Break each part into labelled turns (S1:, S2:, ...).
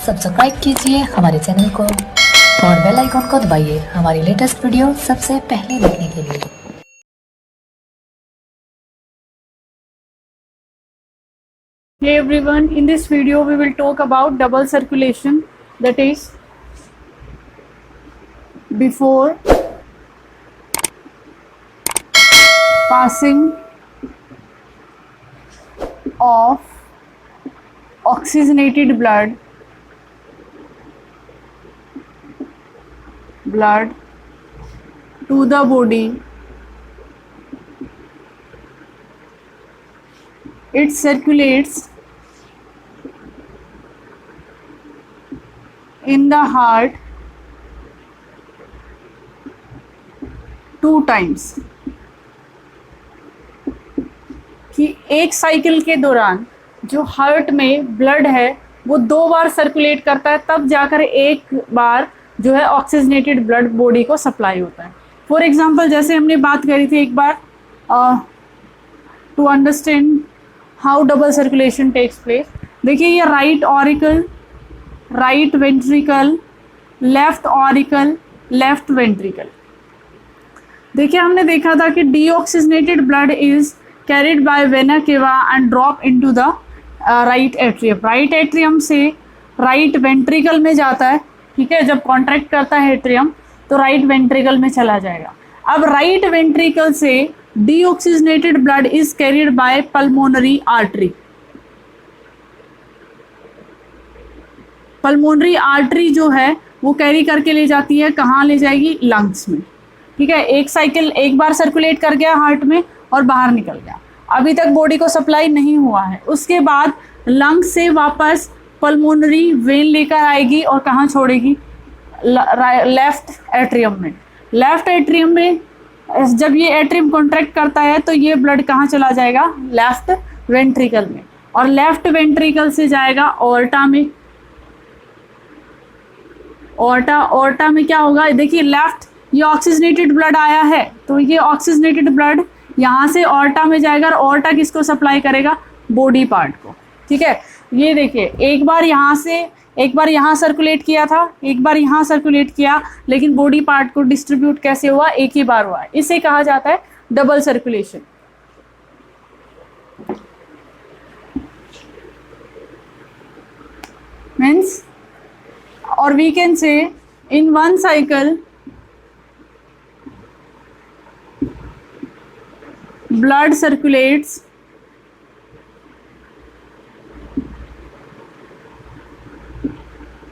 S1: Subscribe कीजिए हमारे channel को और बेल आइकॉन को दबाइए हमारी लेटेस्ट वीडियो सबसे पहले देखने के लिए।
S2: Hey everyone, in this video we will talk about double circulation, that is before passing of oxygenated blood to the body, it circulates in the heart 2 times. कि एक साइकिल के दौरान जो हार्ट में ब्लड है वो 2 बार सर्कुलेट करता है, तब जाकर एक बार जो है ऑक्सीजनेटेड ब्लड बॉडी को सप्लाई होता है। फॉर एग्जांपल जैसे हमने बात करी थी एक बार, to understand how double circulation takes place. देखिए ये right auricle, right ventricle, left auricle, left ventricle. देखिए हमने देखा था कि deoxygenated blood is carried by vena cava and drop into the right atrium. Right atrium से राइट वेंट्रिकल में जाता है, ठीक है। जब कॉन्ट्रैक्ट करता है एट्रियम तो राइट वेंट्रिकल में चला जाएगा। अब राइट वेंट्रिकल से deoxygenated blood is carried bye pulmonary artery. Pulmonary artery जो है वो कैरी करके ले जाती है, कहाँ ले जाएगी? लंग्स में, ठीक है। एक साइकिल एक बार सर्कुलेट कर गया हार्ट में और बाहर निकल गया, अभी तक बॉडी को सप्लाई नहीं हुआ है। उसके बाद लंग्स से वापस पल्मोनरी वेन लेकर आएगी और कहाँ छोड़ेगी? लेफ्ट एट्रियम में। लेफ्ट एट्रियम में जब ये एट्रियम कॉन्ट्रैक्ट करता है तो ये ब्लड कहाँ चला जाएगा? लेफ्ट वेंट्रिकल में, और लेफ्ट वेंट्रिकल से जाएगा ऑर्टा में। ऑर्टा में क्या होगा? देखिए लेफ्ट ये ऑक्सीजनेटेड ब्लड आया है तो ये ऑक्सीजनेटेड ब्लड यहाँ से ऑर्टा में जाएगा, और ऑर्टा किसको सप्लाई करेगा? बॉडी पार्ट को, ठीक है। ये देखिए एक बार यहाँ सर्कुलेट किया था, एक बार यहाँ सर्कुलेट किया, लेकिन बॉडी पार्ट को डिस्ट्रीब्यूट कैसे हुआ? एक ही बार हुआ है। इसे कहा जाता है double circulation. Means, or we can say in one cycle blood circulates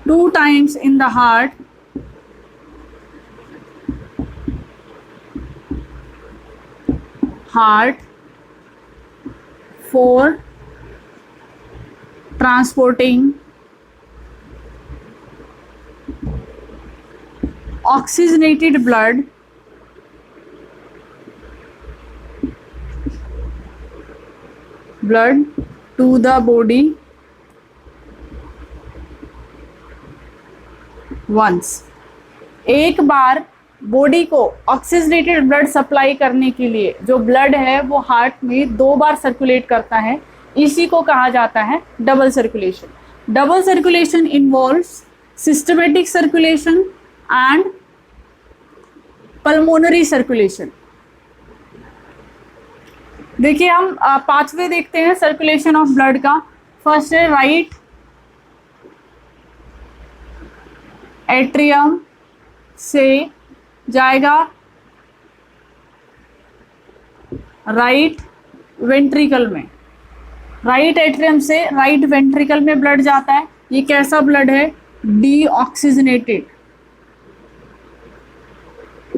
S2: two times in the heart for transporting oxygenated blood to the body once। एक बार बॉडी को ऑक्सीजनेटेड ब्लड सप्लाई करने के लिए जो ब्लड है वो हार्ट में 2 बार circulate करता है, इसी को कहा जाता है double circulation. Double circulation involves systematic circulation and pulmonary circulation. देखिए हम पाथवे देखते हैं सर्कुलेशन ऑफ ब्लड का। फर्स्ट है राइट एट्रियम से जाएगा राइट वेंट्रिकल में। राइट एट्रियम से राइट वेंट्रिकल में ब्लड जाता है। ये कैसा ब्लड है? डीऑक्सीजनेटेड।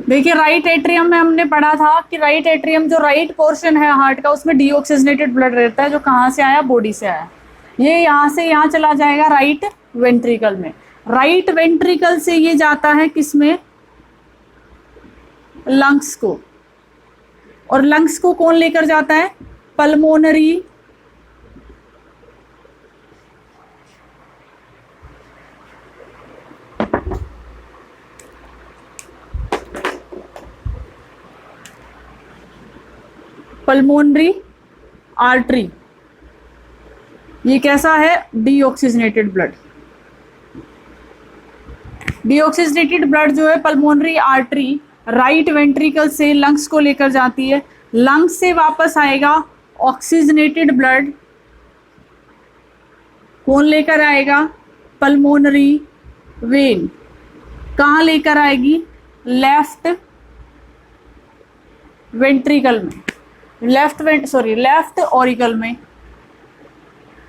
S2: देखिए राइट एट्रियम में हमने पढ़ा था कि राइट एट्रियम जो राइट पोर्शन है हार्ट का उसमें डीऑक्सीजनेटेड ब्लड रहता है, जो कहाँ से आया? बॉडी से आया। ये यहाँ से यहाँ चला जाएगा राइट वेंट्रिकल में। राइट वेंट्रिकल से ये जाता है किसमें? लंग्स को। और लंग्स को कौन लेकर जाता है? Pulmonary artery. ये कैसा है? Deoxygenated blood. डीऑक्सीजनेटेड ब्लड जो है पल्मोनरी आर्टरी राइट वेंट्रिकल से लंग्स को लेकर जाती है, लंग्स से वापस आएगा ऑक्सीजनेटेड ब्लड, कौन लेकर आएगा? Pulmonary vein. कहाँ लेकर आएगी? लेफ्ट वेंट्रिकल में, लेफ्ट ऑरिकल में।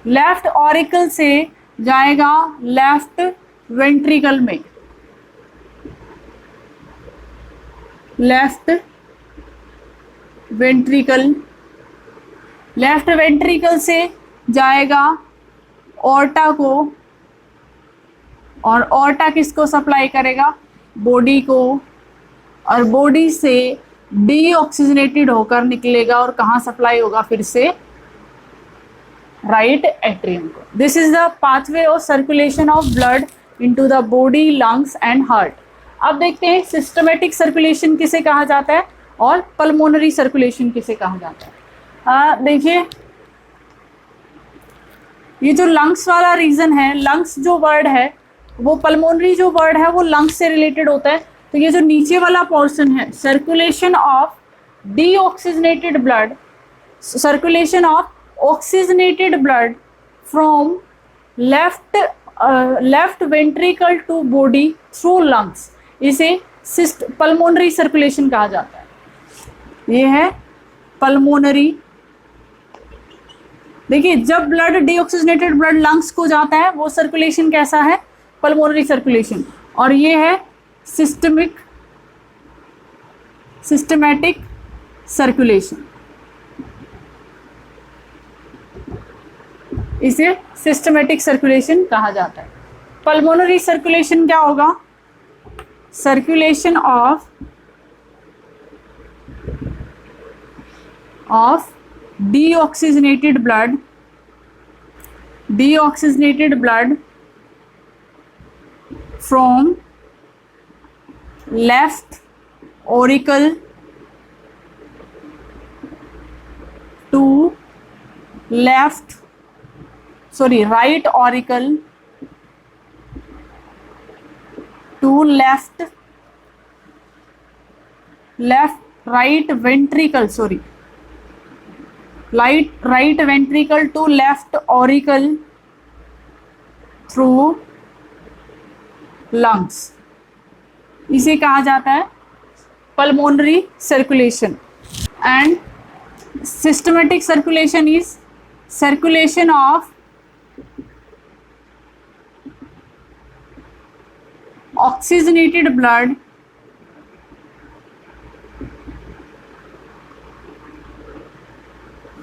S2: लेफ्ट ऑरिकल से जाएगा लेफ्ट वेंट्रिकल में, लेफ्ट वेंट्रिकल। लेफ्ट वेंट्रिकल से जाएगा ऑर्टा को, और ऑर्टा किसको सप्लाई करेगा? बॉडी को, और बॉडी से डीऑक्सीजनेटेड होकर निकलेगा और कहाँ सप्लाई होगा? फिर से राइट एट्रियम को। This is the pathway of circulation of blood into the body, lungs and heart. अब देखते हैं सिस्टमेटिक सर्कुलेशन किसे कहा जाता है और पल्मोनरी सर्कुलेशन किसे कहा जाता है। देखिए ये जो लंग्स वाला रीजन है, लंग्स जो वर्ड है वो पल्मोनरी जो वर्ड है वो लंग्स से रिलेटेड होता है। तो ये जो नीचे वाला पोर्शन है, circulation of deoxygenated blood, circulation of oxygenated blood from left ventricle to body through lungs, इसे पल्मोनरी सर्कुलेशन कहा जाता है। ये है पल्मोनरी। देखिए जब ब्लड डीऑक्सीजनेटेड ब्लड लंग्स को जाता है वो सर्कुलेशन कैसा है? Pulmonary circulation. और ये है सिस्टमैटिक सर्कुलेशन, इसे सिस्टमैटिक सर्कुलेशन कहा जाता है। पल्मोनरी सर्कुलेशन क्या होगा? Circulation of deoxygenated blood from left auricle to right auricle to right ventricle, right ventricle to left auricle through lungs, इसे कहा जाता है pulmonary circulation। and systematic circulation is circulation of oxygenated blood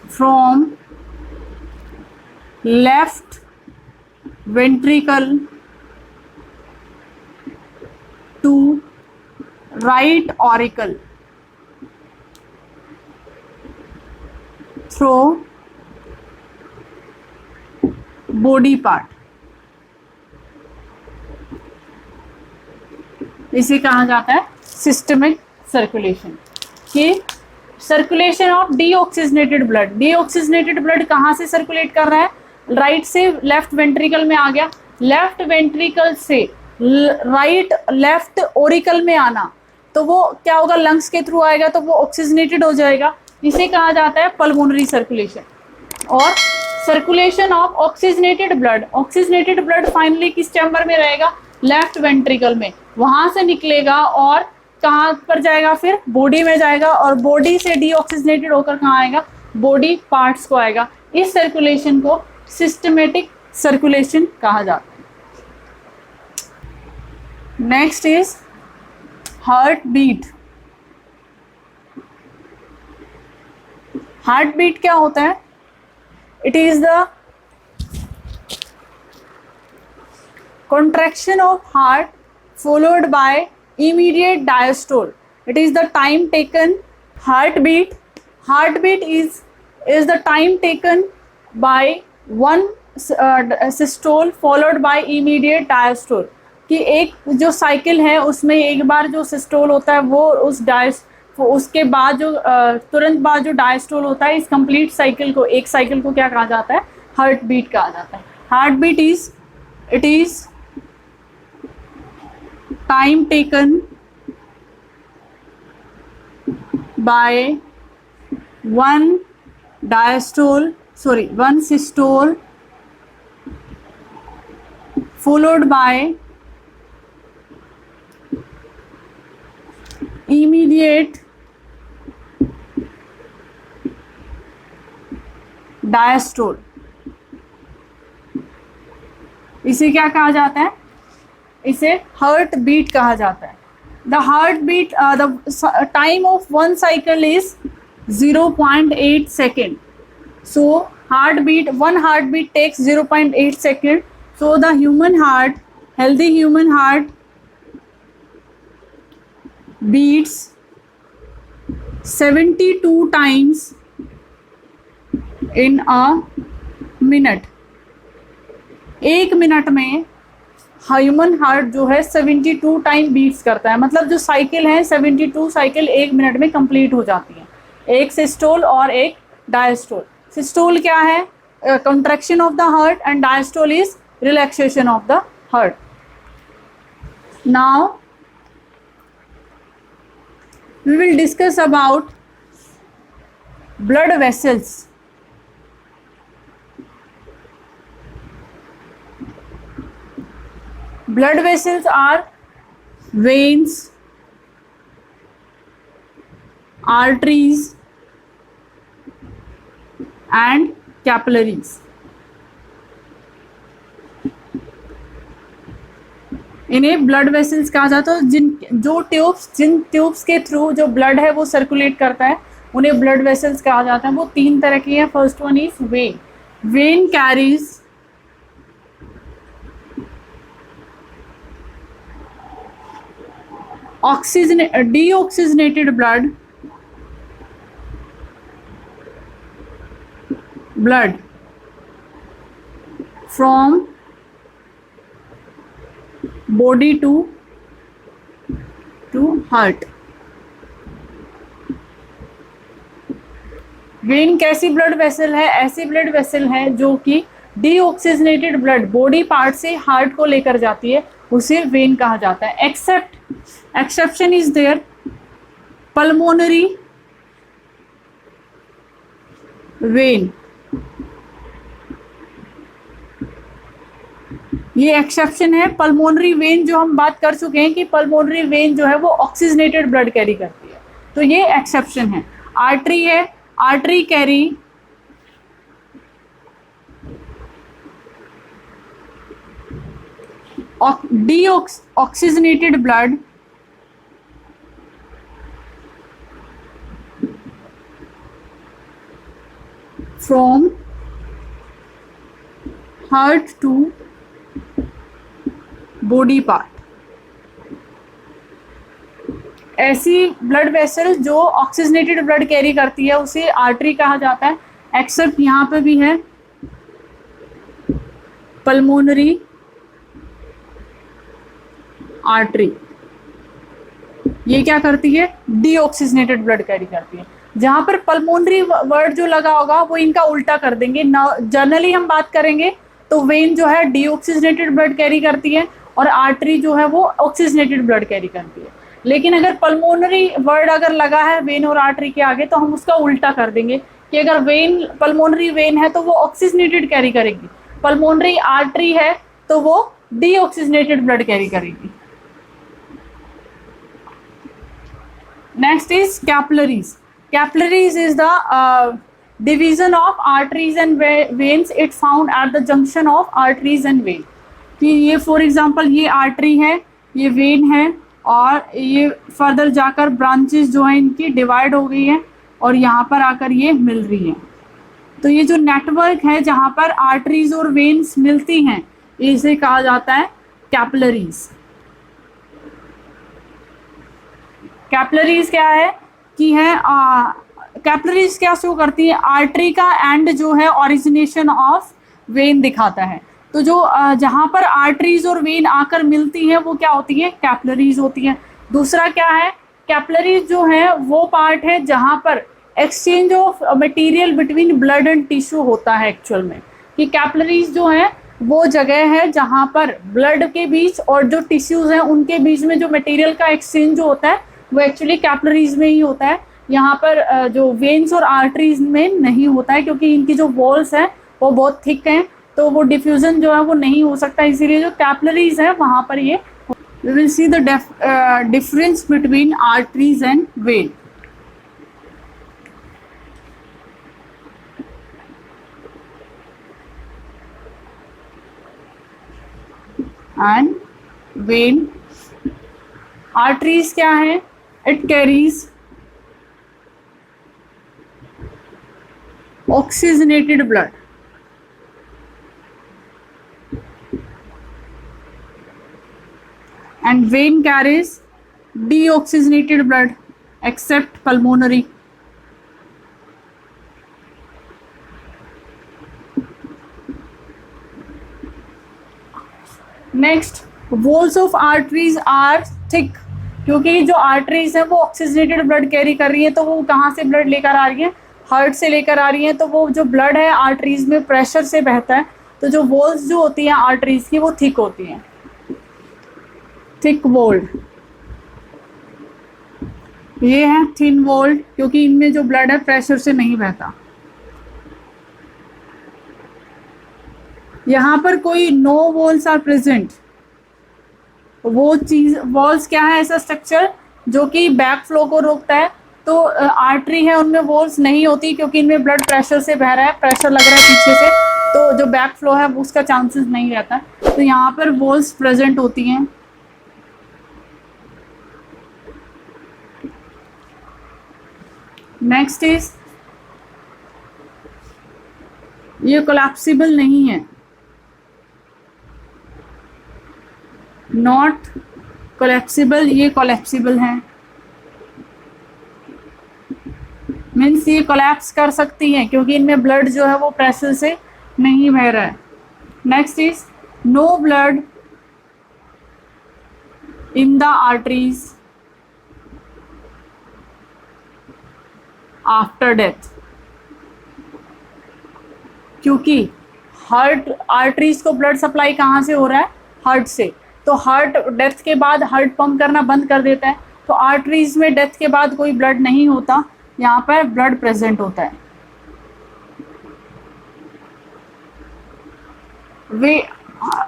S2: from left ventricle to right auricle through body part, इसे कहा जाता है systemic circulation. कि circulation of deoxygenated blood कहाँ से सर्कुलेट कर रहा है? राइट से लेफ्ट वेंट्रिकल में आ गया, लेफ्ट वेंट्रिकल से लेफ्ट ओरिकल में आना, तो वो क्या होगा? लंग्स के थ्रू आएगा तो वो ऑक्सीजनेटेड हो जाएगा, इसे कहा जाता है पल्मोनरी सर्कुलेशन। और circulation of oxygenated blood finally किस चैम्बर में रहेगा? लेफ्ट वेंट्रिकल में, वहां से निकलेगा और कहाँ पर जाएगा? फिर बॉडी में जाएगा, और बॉडी से डीऑक्सीजनेटेड होकर कहाँ आएगा? बॉडी पार्ट्स को आएगा। इस सर्कुलेशन को सिस्टमेटिक सर्कुलेशन कहा जाता है। Next is heart beat. Heart beat क्या होता है? It is the contraction of heart followed by immediate diastole. It is the time taken. Heartbeat is the time taken by one systole followed by immediate diastole. कि एक जो cycle है उसमें एक बार जो सिस्टोल होता है वो उसके बाद जो तुरंत बाद जो डायस्टोल होता है, इस कंप्लीट साइकिल को, एक साइकिल को क्या कहा जाता है? हार्ट बीट कहा जाता है। Heart beat is time taken by one systole followed by immediate diastole। इसे क्या कहा जाता है? इसे हार्ट बीट कहा जाता है। The heart beat, the time of one cycle is 0.8 second. So one heartbeat takes 0.8 second. So the healthy human heart beats 72 times in a minute। एक मिनट में ह्यूमन हार्ट जो है 72 टाइम बीट्स करता है। मतलब जो साइकिल है 72 cycle एक मिनट में कंप्लीट हो जाती है, एक सिस्टोल और एक डायस्टोल। सिस्टोल क्या है? Contraction of the heart, and diastole is relaxation of the heart. Now we will discuss about blood vessels. Blood vessels are veins, arteries and capillaries। इन्हें ब्लड वेसल्स कहा जाता है। जिन ट्यूब्स के through जो blood है वो सर्कुलेट करता है, उन्हें ब्लड वेसल्स कहा जाता है। वो तीन तरह की है। First one is vein. Vein carries deoxygenated blood from body to heart। Vein कैसी ब्लड वेसल है? ऐसी ब्लड वेसल है जो कि डीऑक्सीजनेटेड ब्लड बॉडी पार्ट से हार्ट को लेकर जाती है, उसे वेन कहा जाता है। Exception is there pulmonary vein. ये एक्सेप्शन है। पल्मोनरी वेन जो हम बात कर चुके हैं कि पल्मोनरी वेन जो है वो ऑक्सीजनेटेड ब्लड कैरी करती है, तो ये एक्सेप्शन है। आर्टरी है, artery carry deoxygenated blood from heart to body part. ऐसी ब्लड वेसल जो ऑक्सीजनेटेड ब्लड कैरी करती है उसे आर्टरी कहा जाता है। एक्सेप्ट यहाँ पे भी है पल्मोनरी आर्टरी। ये क्या करती है? डीऑक्सीजनेटेड ब्लड कैरी करती है। जहां पर पल्मोनरी वर्ड जो लगा होगा वो इनका उल्टा कर देंगे। जनरली हम बात करेंगे तो वेन जो है डीऑक्सीजनेटेड ब्लड कैरी करती है और आर्टरी जो है वो ऑक्सीजनेटेड ब्लड कैरी करती है। लेकिन अगर पल्मोनरी वर्ड अगर लगा है वेन और आर्टरी के आगे तो हम उसका उल्टा कर देंगे कि अगर वेन पल्मोनरी वेन है तो वो ऑक्सीजनेटेड कैरी करेगी, पल्मोनरी आर्टरी है तो वो डीऑक्सीजनेटेड ब्लड कैरी करेगी। Next is capillaries. Capillaries is the division of arteries and veins. It found at the junction of arteries and vein। कि ये फॉर एग्जांपल ये आर्टरी है, ये वेन है और ये फर्दर जाकर ब्रांचेस जो हैं इनकी डिवाइड हो गई हैं और यहाँ पर आकर ये मिल रही हैं। तो ये जो नेटवर्क है जहाँ पर आर्टरीज और वेन्स मिलती हैं इसे कहा जाता है कैपिलरीज। कैपिलरीज क्या है कि है कैपिलरीज क्या शो करती है? आर्टरी का एंड जो है ओरिजिनेशन ऑफ वेन दिखाता है। तो जो जहाँ पर आर्टरीज और वेन आकर मिलती हैं वो क्या होती है? कैपिलरीज होती है। दूसरा क्या है? कैपिलरीज जो है वो पार्ट है जहाँ पर exchange of material between blood and tissue होता है एक्चुअल में। कि कैपिलरीज जो है वो जगह है जहाँ पर ब्लड के बीच और जो टिश्यूज़ हैं उनके बीच में जो मटेरियल का एक्सचेंज जो होता है वो एक्चुअली कैपिलरीज में ही होता है। यहाँ पर जो वेन्स और आर्टरीज में नहीं होता है, क्योंकि इनकी जो वॉल्स हैं वो बहुत थिक हैं, तो वो डिफ्यूज़न जो है वो नहीं हो सकता, इसीलिए जो कैपिलरीज है वहाँ पर ये। We will see the difference between arteries and vein. And vein, arteries क्या है? It carries oxygenated blood, and vein carries deoxygenated blood except pulmonary. Next, walls of arteries are thick, क्योंकि जो आर्टरीज है वो ऑक्सीजनेटेड ब्लड कैरी कर रही है, तो वो कहाँ से ब्लड लेकर आ रही है? हार्ट से लेकर आ रही है, तो वो जो ब्लड है आर्टरीज में प्रेशर से बहता है, तो जो वॉल्स जो होती हैं आर्टरीज की वो थिक होती हैं, थिक वॉल्ड। ये है थिन वॉल्ड, क्योंकि इनमें जो ब्लड है प्रेशर से नहीं बहता। यहाँ पर कोई नो वॉल्स आर प्रेजेंट, वो चीज वॉल्स क्या है? ऐसा स्ट्रक्चर जो कि बैक फ्लो को रोकता है। तो आर्टरी है उनमें वॉल्स नहीं होती, क्योंकि इनमें ब्लड प्रेशर से बह रहा है, प्रेशर लग रहा है पीछे से, तो जो बैक फ्लो है उसका चांसेस नहीं रहता। तो यहाँ पर वॉल्स प्रेजेंट होती हैं। नेक्स्ट इज, ये कोलैप्सिबल नहीं है, नॉट कोलैप्सिबल, ये कोलैप्सिबल है। मीन्स ये कोलैप्स कर सकती हैं, क्योंकि इनमें ब्लड जो है वो प्रेशर से नहीं बह रहा है। Next is, no blood in the arteries after death, क्योंकि हार्ट आर्टरीज को ब्लड सप्लाई कहाँ से हो रहा है? हार्ट से। तो हार्ट डेथ के बाद हार्ट पंप करना बंद कर देता है, तो आर्टरीज में डेथ के बाद कोई ब्लड नहीं होता, यहाँ पर ब्लड प्रेजेंट होता है। वे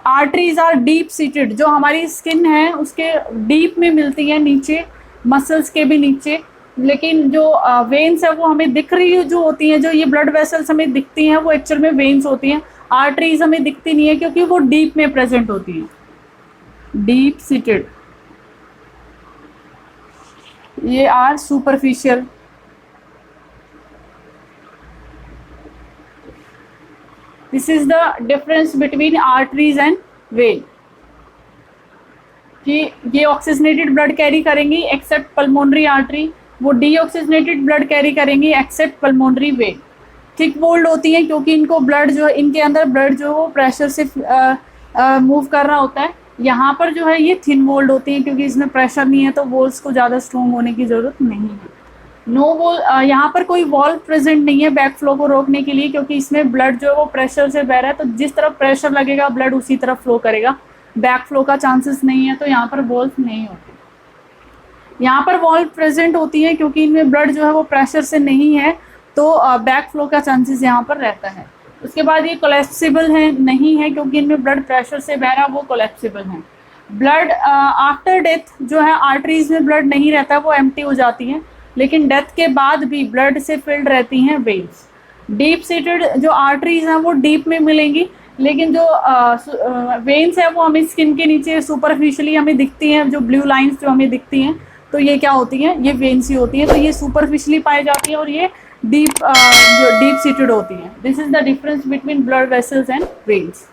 S2: आर्टरीज आर डीप सीटेड, जो हमारी स्किन है उसके डीप में मिलती है, नीचे मसल्स के भी नीचे, लेकिन जो वेन्स है वो हमें दिख रही जो होती हैं, जो ये ब्लड वेसल्स हमें दिखती हैं वो एक्चुअल में वेन्स होती हैं। आर्टरीज हमें दिखती नहीं है, क्योंकि वो डीप में प्रेजेंट होती हैं, डीप सीटेड। ये are superficial. This is the difference between arteries and vein, कि ये ऑक्सीजनेटेड ब्लड कैरी करेंगी एक्सेप्ट पल्मोनरी आर्टरी, वो डीऑक्सीजनेटेड ब्लड कैरी करेंगी except pulmonary vein. Thick walled होती हैं, क्योंकि इनको ब्लड जो है, इनके अंदर ब्लड जो है वो प्रेशर से मूव कर रहा होता है। यहाँ पर जो है ये थिन वॉल्ड होती हैं, क्योंकि इसमें प्रेशर नहीं है, तो वॉल्स को ज़्यादा स्ट्रॉन्ग होने की ज़रूरत नहीं है। नो वॉल, यहाँ पर कोई वॉल्व प्रेजेंट नहीं है बैक फ्लो को रोकने के लिए, क्योंकि इसमें ब्लड जो है वो प्रेशर से बह रहा है, तो जिस तरफ प्रेशर लगेगा ब्लड उसी तरफ फ्लो करेगा, बैक फ्लो का चांसेस नहीं है, तो यहाँ पर वॉल्व नहीं होती। यहाँ पर वॉल्व प्रेजेंट होती है, क्योंकि इनमें ब्लड जो है वो प्रेशर से नहीं है, तो बैक फ्लो का चांसेस यहाँ पर रहता है। उसके बाद ये कोलैप्सिबल है नहीं है, क्योंकि इनमें ब्लड प्रेशर से बह रहा, वो कोलैप्सिबल है। ब्लड आफ्टर डेथ जो है आर्टरीज में ब्लड नहीं रहता, वो एम्प्टी हो जाती हैं, लेकिन डेथ के बाद भी ब्लड से फिल्ड रहती हैं वेन्स। डीप सीटेड जो आर्टरीज हैं वो डीप में मिलेंगी, लेकिन जो वेन्स है वो हमें स्किन के नीचे सुपरफिशियली हमें दिखती हैं, जो ब्लू लाइंस जो हमें दिखती हैं, तो ये क्या होती हैं? ये वेन्स ही होती हैं, तो ये सुपरफिशियली पाई जाती हैं, और ये डीप जो डीप सीटेड होती हैं। This is the difference between blood vessels and veins.